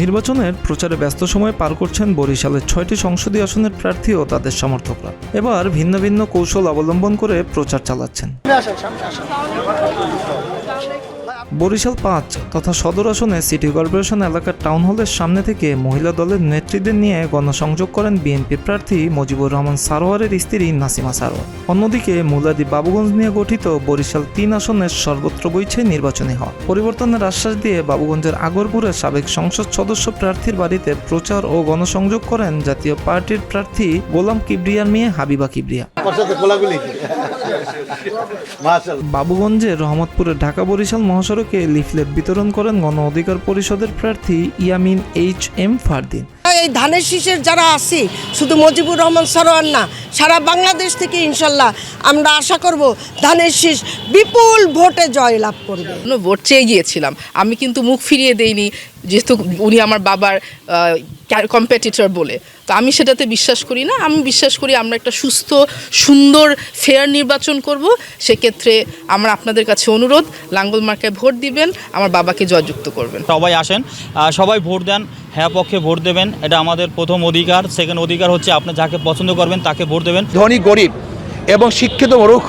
নির্বাচনের প্রচারে ব্যস্ত সময় পার করছেন বরিশালের ৬টি সংসদীয় আসনের প্রার্থী ও তাদের সমর্থকরা। এবার ভিন্ন ভিন্ন কৌশল অবলম্বন করে প্রচার চালাচ্ছেন। বরিশাল ৫ তথা সদর আসনে সিটি কর্পোরেশন এলাকার টাউন হলের সামনে থেকে মহিলা দলের নেত্রীদের নিয়ে গণসংযোগ করেন বিএনপি প্রার্থী মুজিবুর রহমান সারোয়ারের স্ত্রী নাসিমা সারোয়ার। অন্যদিকে মুলাদি বাবুগঞ্জ নিয়ে গঠিত বরিশাল ৩ আসনের সর্বত্র বইছে নির্বাচনী হওয়া। পরিবর্তনের আশ্বাস দিয়ে বাবুগঞ্জের আগরপুরের সাবেক সংসদ সদস্য প্রার্থীর বাড়িতে প্রচার ও গণসংযোগ করেন জাতীয় পার্টির প্রার্থী গোলাম কিবরিয়ার মেয়ে হাবিবা কিবরিয়া। বাবুগঞ্জের রহমতপুরের ঢাকা বরিশাল মহাসড়কে লিফলেট বিতরণ করেন গণ অধিকার পরিষদের প্রার্থী ইয়ামিন এইচ.এম. ফারদিন। এই ধানের শীষের যারা আছি শুধু মুজিবুর রহমান সারোয়ার না, সারা বাংলাদেশ থেকে ইনশাল্লাহ আমরা আশা করব ধানের শীষ বিপুল ভোটে জয়লাভ করবে। ভোট চেয়ে গিয়েছিলাম, আমি কিন্তু মুখ ফিরিয়ে দেইনি, যেহেতু উনি আমার বাবার কম্পিটিটর বলে। তো আমি সেটাতে বিশ্বাস করি না। আমি বিশ্বাস করি আমরা একটা সুস্থ, সুন্দর, ফেয়ার নির্বাচন করব। সেক্ষেত্রে আমার আপনাদের কাছে অনুরোধ, লাঙ্গল মার্কায় ভোট দিবেন, আমার বাবাকে জয়যুক্ত করবেন। সবাই আসেন, সবাই ভোট দেন, হ্যাঁ পক্ষে ভোট দেবেন, এটা আমাদের প্রথম অধিকার। সেকেন্ড অধিকার হচ্ছে আপনি যাকে পছন্দ করবেন তাকে ভোট দেবেন। ধনী গরিব এবং শিক্ষিত মূর্খ,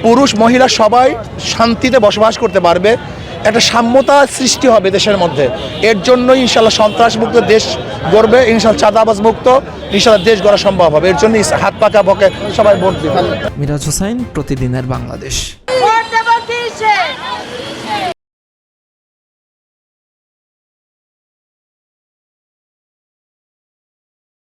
পুরুষ মহিলা সবাই শান্তিতে বসবাস করতে পারবে, একটা সাম্যতা সৃষ্টি হবে দেশের মধ্যে। এর জন্যই ইনশাল্লাহ সন্ত্রাস মুক্ত দেশ গড়বে, ইনশাল্লাহ চাঁদাবাজ মুক্ত, ইনশাল্লাহ দেশ গড়া সম্ভব হবে। এর জন্য হাত পাকা পকে সবাই ভোট দিবে। মিরাজ হোসাইন, প্রতিদিনের বাংলাদেশ।